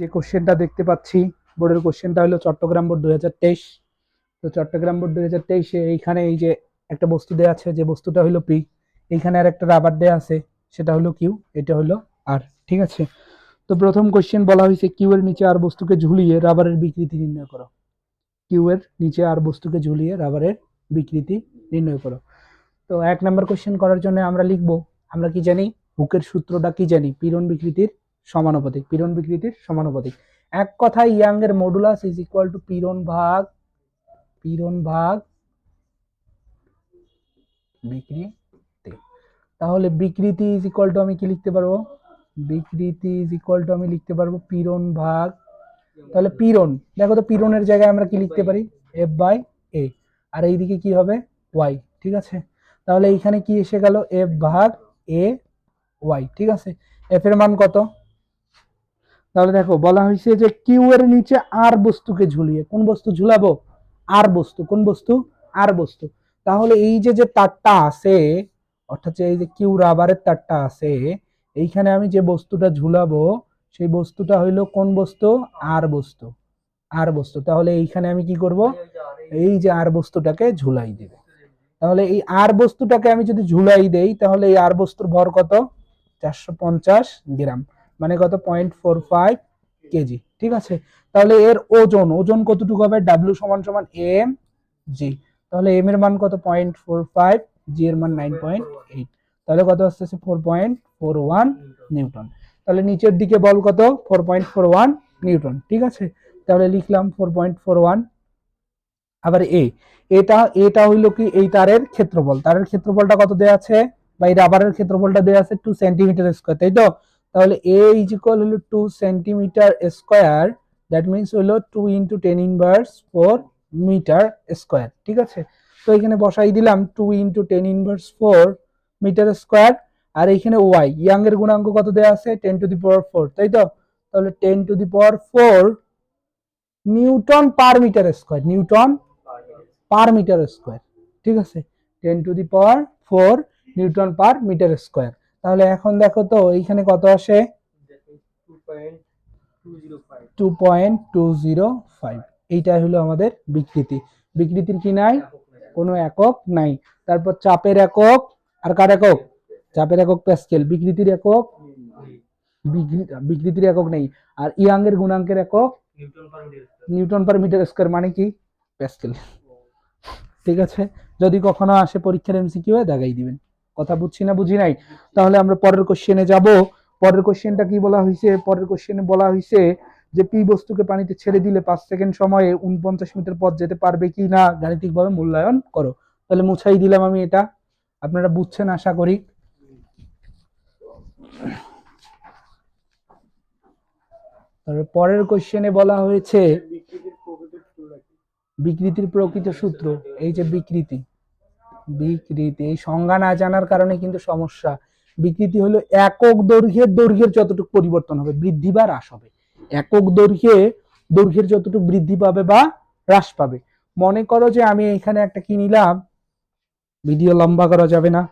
যে কোশ্চেনটা দেখতে পাচ্ছি বোর্ডের কোশ্চেনটা হলো চট্টগ্রাম বোর্ড 2023। তো চট্টগ্রাম বোর্ড 2023-এ এইখানে এই যে একটা বস্তু দেওয়া আছে, যে বস্তুটা হলো পি, এইখানে আর একটা রাবার দেওয়া আছে, সেটা হলো কিউ, এটা হলো আর। ঠিক আছে, তো প্রথম কোশ্চেন বলা হয়েছে কিউ এর নিচে আর বস্তুকে ঝুলিয়ে রাবারের বিকৃতি নির্ণয় করো। কিউ এর নিচে আর বস্তুকে ঝুলিয়ে রাবারের বিকৃতি নির্ণয় করো। তো 1 নম্বর কোশ্চেন করার জন্য আমরা লিখবো, আমরা কি জানি হুকের সূত্রটা কি জানি, পীড়ন বিকৃতির সমানুপাতিক, পীড়ন বিকৃতির সমানুপাতিক। এক কথায় ইয়াং এর মডুলাস ইজ ইকুয়াল টু পীড়ন ভাগ বিকৃতি। তাহলে বিকৃতি ইজ ইকুয়াল টু আমি কি লিখতে পারবো, বিকৃতি ইজ ইকুয়াল টু আমি লিখতে পারবো পীড়ন ভাগ, তাহলে পীড়ন, দেখো তো পীড়নের জায়গায় আমরা কি লিখতে পারি, এফ বাই এ, আর এইদিকে কি হবে ওয়াই। ঠিক আছে, তাহলে এইখানে কি এসে গেল, এফ ভাগ এ ওয়াই। ঠিক আছে, এফ এর মান কত, তাহলে দেখো বলা হয়েছে যে কিউ এর নিচে আর বস্তুকে ঝুলিয়ে, কোন বস্তু ঝুলাবো, আর বস্তু, কোন বস্তু, আর বস্তু। তাহলে এই যে যে তারটা আছে, অর্থাৎ এই যে কিউ রাবারের তারটা আছে, এইখানে আমি যে বস্তুটা ঝুলাবো সেই বস্তুটা হইলো কোন বস্তু, আর বস্তু, আর বস্তু। তাহলে এইখানে আমি কি করব, এই যে আর বস্তুটাকে ঝুলাই দিব। তাহলে এই আর বস্তুটাকে আমি যদি ঝুলাই দেই, তাহলে এই আর বস্তুর ভর কত, 450 গ্রাম, মানে কত, 0.45 কেজি। ঠিক আছে, তাহলে এর ওজন, ওজন কতটুকু হবে, ডাব্লিউ সমান সমান এম জি। তাহলে এম এর মান কত, 0.45, জি এর মান 9.8, তাহলে কত আসতেছে 4.41 নিউটন। তাহলে নিচের দিকে বল কত, 4.41 নিউটন। ঠিক আছে, তাহলে লিখলাম 4.41। আবার এটা এটা হইলো কি, এই তারের ক্ষেত্রফল, তারের ক্ষেত্রফলটা কত দেয়া আছে, বা এই রাবারের ক্ষেত্রফলটা দেয়া আছে 2 সেন্টিমিটার স্কয়ার, তাই তো। তাহলে এ ইজ ইকুয়াল হলো 2 সেন্টিমিটার স্কয়ার, দ্যাট মিন্স হলো 2 ইন্টু 10 ইনভার্স 4 মিটার স্কয়ার। ঠিক আছে, তো এখানে বসাই দিলাম 2 ইন্টু 10 ইনভার্স 4 মিটার স্কয়ার। আর এইখানে ওয়াই, ইয়াং এর গুণাঙ্ক কত দেয়া আছে, 10 টু দি পাওয়ার 4, তাই তো। তাহলে 10 to the power 4 newton per metre square, newton per metre square. ঠিক আছে, 10 to the power 4 newton per metre square. তাহলে এখন দেখো তো এইখানে কত আসে, 2.205। এইটাই হলো আমাদের বিকৃতি। বিকৃতির কি নাই, কোনো একক নাই। তারপর চাপের একক, আর কার একক, চাপের একক প্যাসকেল, বিকৃতির একক, বিকৃতির একক নেই। আর ইয়াং এর গুণাঙ্কের একক নিউটন পার মিটার স্কয়ার, মানে কি প্যাসকেল। ঠিক আছে, যদি কখনো আসে পরীক্ষার এমসিকিউ দেখাই দিবেন। কথা বুঝছি না বুঝি নাই। তাহলে আমরা পরের কোশ্চেনে যাব। পরের কোশ্চেনটা কি বলা হয়েছে, পরের কোশ্চেনে বলা হয়েছে যে পি বস্তুকে পানিতে ছেড়ে দিলে 5 সেকেন্ড সময়ে 49 মিটার পথ যেতে পারবে কি না গাণিতিকভাবে মূল্যায়ন করো। তাহলে মুছাই দিলাম আমি এটা, আপনারা বুঝছেন আশা করি। তারপর পরের কোশ্চেনে বলা হয়েছে বিকৃতির প্রকৃত সূত্র। এই যে বিকৃতি, বিকৃতি এই সংজ্ঞা না জানার কারণে কিন্তু সমস্যা। বিকৃতি হলো একক দৈর্ঘ্যের যতটুকু পরিবর্তন হবে, বৃদ্ধি বা হ্রাস হবে। একক দৈর্ঘ্যের যতটুকু বৃদ্ধি পাবে বা হ্রাস পাবে। মনে করো যে আমি এখানে একটা কি নিলাম, ভিডিও লম্বা করা যাবে না,